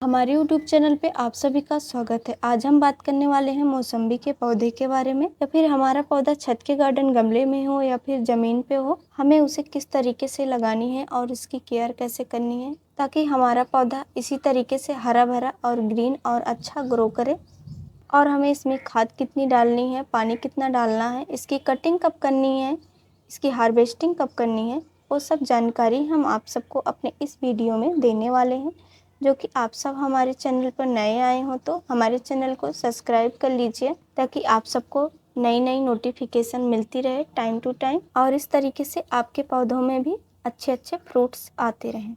हमारे YouTube channel पे आप सभी का स्वागत है। आज हम बात करने वाले हैं मौसम्बी के पौधे के बारे में। या फिर हमारा पौधा छत के गार्डन गमले में हो या फिर ज़मीन पे हो, हमें उसे किस तरीके से लगानी है और उसकी केयर कैसे करनी है ताकि हमारा पौधा इसी तरीके से हरा भरा और ग्रीन और अच्छा ग्रो करे। और हमें इसमें खाद कितनी डालनी है, पानी कितना डालना है, इसकी कटिंग कब करनी है, इसकी हार्वेस्टिंग कब करनी है, वो सब जानकारी हम आप सबको अपने इस वीडियो में देने वाले हैं। जो कि आप सब हमारे चैनल पर नए आए हो तो हमारे चैनल को सब्सक्राइब कर लीजिए ताकि आप सबको नई नई नोटिफिकेशन मिलती रहे टाइम टू टाइम और इस तरीके से आपके पौधों में भी अच्छे अच्छे फ्रूट्स आते रहें।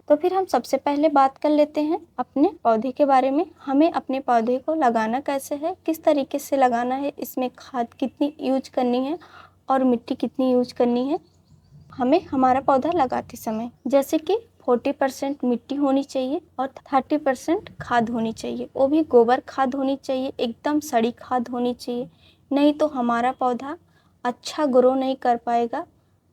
तो फिर हम सबसे पहले बात कर लेते हैं अपने पौधे के बारे में। हमें अपने पौधे को लगाना कैसे है, किस तरीके से लगाना है, इसमें खाद कितनी यूज करनी है और मिट्टी कितनी यूज करनी है। हमें हमारा पौधा लगाते समय जैसे कि 40% मिट्टी होनी चाहिए और 30% खाद होनी चाहिए। वो भी गोबर खाद होनी चाहिए, एकदम सड़ी खाद होनी चाहिए, नहीं तो हमारा पौधा अच्छा ग्रो नहीं कर पाएगा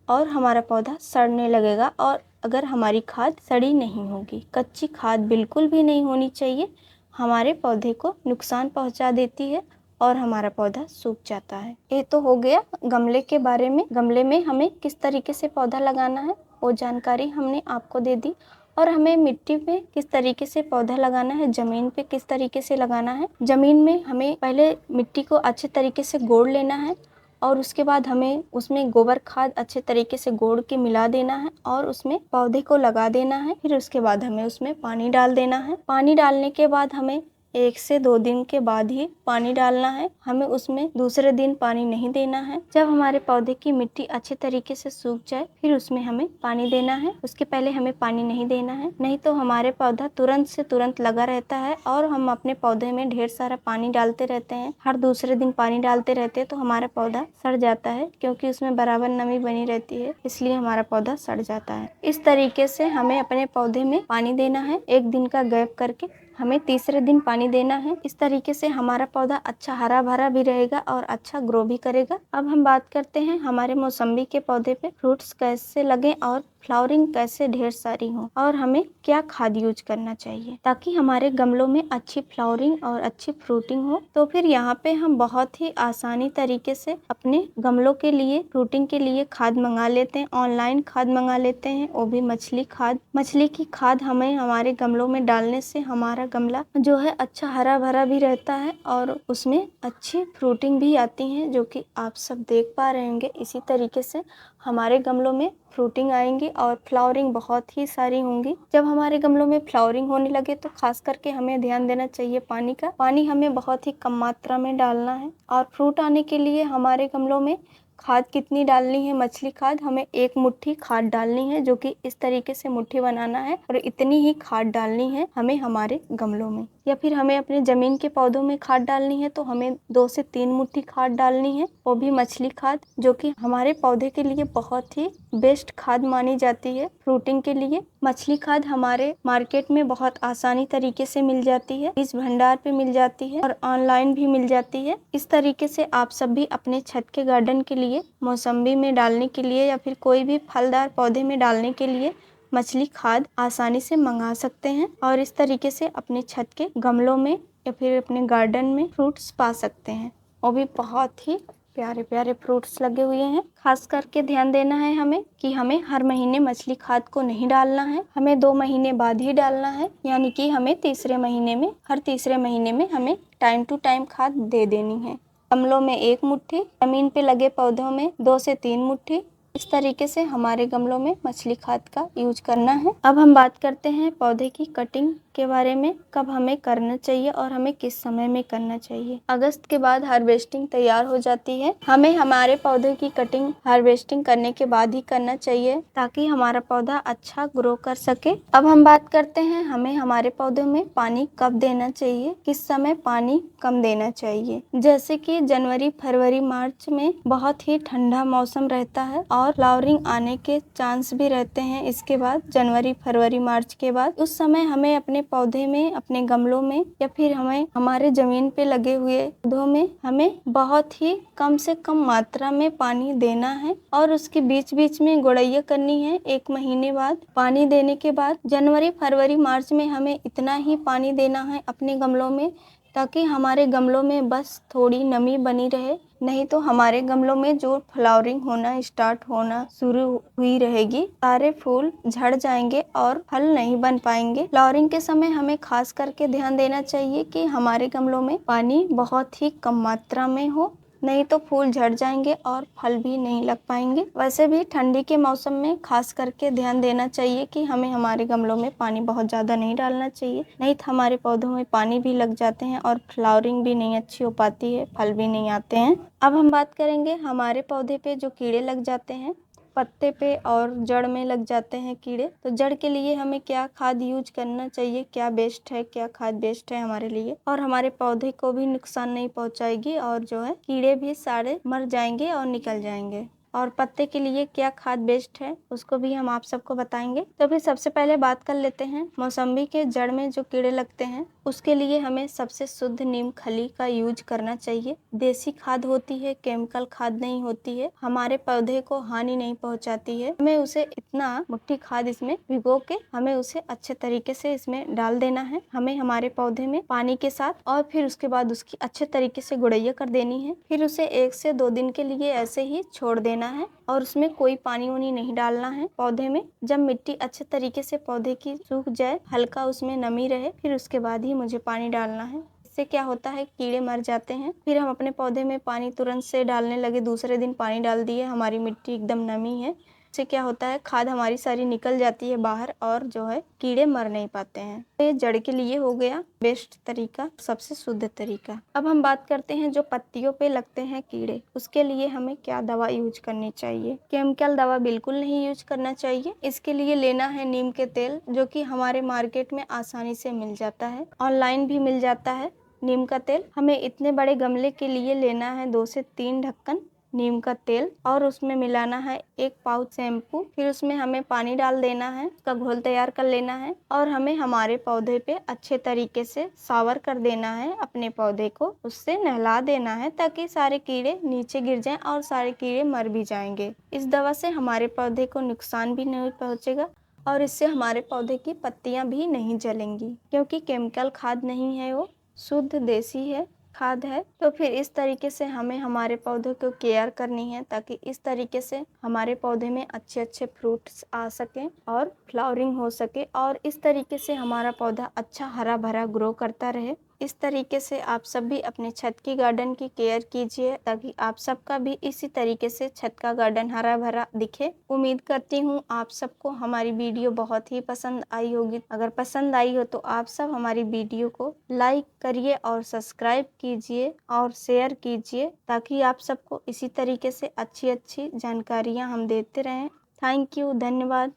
और हमारा पौधा सड़ने लगेगा। और अगर हमारी खाद सड़ी नहीं होगी, कच्ची खाद बिल्कुल भी नहीं होनी चाहिए, हमारे पौधे को नुकसान पहुंचा देती है और हमारा पौधा सूख जाता है। ये तो हो गया गमले के बारे में। गमले में हमें किस तरीके से पौधा लगाना है वो जानकारी हमने आपको दे दी। और हमें मिट्टी में किस तरीके से पौधा लगाना है, ज़मीन पे किस तरीके से लगाना है। ज़मीन में हमें पहले मिट्टी को अच्छे तरीके से गोड़ लेना है और उसके बाद हमें उसमें गोबर खाद अच्छे तरीके से गोड़ के मिला देना है और उसमें पौधे को लगा देना है। फिर उसके बाद हमें उसमें पानी डाल देना है। पानी डालने के बाद हमें 1 से 2 दिन के बाद ही पानी डालना है, हमें उसमें दूसरे दिन पानी नहीं देना है। जब हमारे पौधे की मिट्टी अच्छे तरीके से सूख जाए फिर उसमें हमें पानी देना है, उसके पहले हमें पानी नहीं देना है, नहीं तो हमारे पौधा तुरंत से तुरंत लगा रहता है। और हम अपने पौधे में ढेर सारा पानी डालते रहते हैं, हर दूसरे दिन पानी डालते रहते हैं तो हमारा पौधा सड़ जाता है, क्योंकि उसमें बराबर नमी बनी रहती है, इसलिए हमारा पौधा सड़ जाता है। इस तरीके से हमें अपने पौधे में पानी देना है, 1 दिन का गैप करके हमें तीसरे दिन पानी देना है। इस तरीके से हमारा पौधा अच्छा हरा भरा भी रहेगा और अच्छा ग्रो भी करेगा। अब हम बात करते हैं हमारे मौसम्बी के पौधे पे फ्रूट्स कैसे लगें और फ्लावरिंग कैसे ढेर सारी हो और हमें क्या खाद यूज करना चाहिए ताकि हमारे गमलों में अच्छी फ्लावरिंग और अच्छी फ्रूटिंग हो। तो फिर यहाँ पे हम बहुत ही आसानी तरीके से अपने गमलों के लिए फ्रूटिंग के लिए खाद मंगा लेते हैं, ऑनलाइन खाद मंगा लेते हैं, वो भी मछली खाद। मछली की खाद हमें हमारे गमलों में डालने से हमारा गमला जो है अच्छा हरा भरा भी रहता है और उसमें अच्छी फ्रूटिंग भी आती है, जो कि आप सब देख पा रहे होंगे। इसी तरीके से हमारे गमलों में फ्रूटिंग आएंगी और फ्लावरिंग बहुत ही सारी होंगी। जब हमारे गमलों में फ्लावरिंग होने लगे तो खास करके हमें ध्यान देना चाहिए पानी का। पानी हमें बहुत ही कम मात्रा में डालना है और फ्रूट आने के लिए हमारे गमलों में खाद कितनी डालनी है, मछली खाद हमें 1 मुट्ठी खाद डालनी है, जो कि इस तरीके से मुट्ठी बनाना है और इतनी ही खाद डालनी है हमें हमारे गमलों में। या फिर हमें अपने ज़मीन के पौधों में खाद डालनी है तो हमें 2 से 3 मुट्ठी खाद डालनी है, वो भी मछली खाद, जो कि हमारे पौधे के लिए बहुत ही बेस्ट खाद मानी जाती है फ्रूटिंग के लिए। मछली खाद हमारे मार्केट में बहुत आसानी तरीके से मिल जाती है, बीज भंडार पे मिल जाती है और ऑनलाइन भी मिल जाती है। इस तरीके से आप सब भी अपने छत के गार्डन के लिए, मौसम्बी में डालने के लिए या फिर कोई भी फलदार पौधे में डालने के लिए मछली खाद आसानी से मंगा सकते हैं और इस तरीके से अपने छत के गमलों में या फिर अपने गार्डन में फ्रूट्स पा सकते हैं। वो भी बहुत ही प्यारे प्यारे फ्रूट्स लगे हुए हैं। खास करके ध्यान देना है हमें कि हमें हर महीने मछली खाद को नहीं डालना है, हमें 2 महीने बाद ही डालना है, यानी कि हमें तीसरे महीने में, हर तीसरे महीने में हमें टाइम टू टाइम खाद दे देनी है। गमलों में 1 मुट्ठी, जमीन पे लगे पौधों में 2 से 3 मुट्ठी, इस तरीके से हमारे गमलों में मछली खाद का यूज करना है। अब हम बात करते हैं पौधे की कटिंग के बारे में, कब हमें करना चाहिए और हमें किस समय में करना चाहिए। अगस्त के बाद हार्वेस्टिंग तैयार हो जाती है, हमें हमारे पौधे की कटिंग हार्वेस्टिंग करने के बाद ही करना चाहिए ताकि हमारा पौधा अच्छा ग्रो कर सके। अब हम बात करते हैं हमें हमारे पौधों में पानी कब देना चाहिए, किस समय पानी कम देना चाहिए। जैसे कि जनवरी, फरवरी, मार्च में बहुत ही ठंडा मौसम रहता है और फ्लावरिंग आने के चांस भी रहते हैं। इसके बाद जनवरी, फरवरी, मार्च के बाद उस समय हमें अपने पौधे में, अपने गमलों में या फिर हमें हमारे ज़मीन पे लगे हुए पौधों में हमें बहुत ही कम से कम मात्रा में पानी देना है और उसके बीच बीच में गुड़ैया करनी है। 1 महीने बाद पानी देने के बाद जनवरी, फरवरी, मार्च में हमें इतना ही पानी देना है अपने गमलों में, ताकि हमारे गमलों में बस थोड़ी नमी बनी रहे। नहीं तो हमारे गमलों में जो फ्लावरिंग होना स्टार्ट होना शुरू हुई रहेगी, सारे फूल झड़ जाएंगे और फल नहीं बन पाएंगे। फ्लावरिंग के समय हमें खास करके ध्यान देना चाहिए कि हमारे गमलों में पानी बहुत ही कम मात्रा में हो, नहीं तो फूल झड़ जाएंगे और फल भी नहीं लग पाएंगे। वैसे भी ठंडी के मौसम में खास करके ध्यान देना चाहिए कि हमें हमारे गमलों में पानी बहुत ज़्यादा नहीं डालना चाहिए, नहीं तो हमारे पौधों में पानी भी लग जाते हैं और फ्लावरिंग भी नहीं अच्छी हो पाती है, फल भी नहीं आते हैं। अब हम बात करेंगे हमारे पौधे पे जो कीड़े लग जाते हैं, पत्ते पे और जड़ में लग जाते हैं कीड़े, तो जड़ के लिए हमें क्या खाद यूज करना चाहिए, क्या बेस्ट है, क्या खाद बेस्ट है हमारे लिए और हमारे पौधे को भी नुकसान नहीं पहुंचाएगी और जो है कीड़े भी सारे मर जाएंगे और निकल जाएंगे। और पत्ते के लिए क्या खाद बेस्ट है उसको भी हम आप सबको बताएंगे। तो फिर सबसे पहले बात कर लेते हैं मौसम्बी के जड़ में जो कीड़े लगते हैं, उसके लिए हमें सबसे शुद्ध नीम खली का यूज करना चाहिए। देसी खाद होती है, केमिकल खाद नहीं होती है, हमारे पौधे को हानि नहीं पहुंचाती है। हमें उसे इतना मुट्ठी खाद इसमें भिगो के हमें उसे अच्छे तरीके से इसमें डाल देना है। हमें हमारे पौधे में पानी के साथ और फिर उसके बाद उसकी अच्छे तरीके से गुड़ैया कर देनी है। फिर उसे 1 से 2 दिन के लिए ऐसे ही छोड़ देना है और उसमें कोई पानी वानी नहीं डालना है पौधे में। जब मिट्टी अच्छे तरीके से पौधे की सूख जाए, हल्का उसमें नमी रहे, फिर उसके बाद ही मुझे पानी डालना है। इससे क्या होता है, कीड़े मर जाते हैं। फिर हम अपने पौधे में पानी तुरंत से डालने लगे, दूसरे दिन पानी डाल दिए, हमारी मिट्टी एकदम नमी है। इससे क्या होता है, खाद हमारी सारी निकल जाती है बाहर और जो है कीड़े मर नहीं पाते हैं। तो ये जड़ के लिए हो गया बेस्ट तरीका, सबसे शुद्ध तरीका। अब हम बात करते हैं जो पत्तियों पे लगते हैं कीड़े, उसके लिए हमें क्या दवा यूज करनी चाहिए। केमिकल दवा बिल्कुल नहीं यूज करना चाहिए। इसके लिए लेना है नीम के तेल, जो कि हमारे मार्केट में आसानी से मिल जाता है, ऑनलाइन भी मिल जाता है नीम का तेल। हमें इतने बड़े गमले के लिए लेना है 2 से 3 ढक्कन नीम का तेल और उसमें मिलाना है 1 पाउच शैम्पू। फिर उसमें हमें पानी डाल देना है, उसका घोल तैयार कर लेना है और हमें हमारे पौधे पे अच्छे तरीके से शावर कर देना है। अपने पौधे को उससे नहला देना है ताकि सारे कीड़े नीचे गिर जाएं और सारे कीड़े मर भी जाएंगे। इस दवा से हमारे पौधे को नुकसान भी नहीं पहुंचेगा और इससे हमारे पौधे की पत्तियां भी नहीं जलेंगी, क्योंकि केमिकल खाद नहीं है, वो शुद्ध देसी है खाद है। तो फिर इस तरीके से हमें हमारे पौधों को केयर करनी है ताकि इस तरीके से हमारे पौधे में अच्छे अच्छे फ्रूट्स आ सकें और फ्लावरिंग हो सके और इस तरीके से हमारा पौधा अच्छा हरा भरा ग्रो करता रहे। इस तरीके से आप सब भी अपने छत की गार्डन की केयर कीजिए ताकि आप सबका भी इसी तरीके से छत का गार्डन हरा भरा दिखे। उम्मीद करती हूँ आप सबको हमारी वीडियो बहुत ही पसंद आई होगी। अगर पसंद आई हो तो आप सब हमारी वीडियो को लाइक करिए और सब्सक्राइब कीजिए और शेयर कीजिए ताकि आप सबको इसी तरीके से अच्छी अच्छी जानकारियाँ हम देते रहें। थैंक यू, धन्यवाद।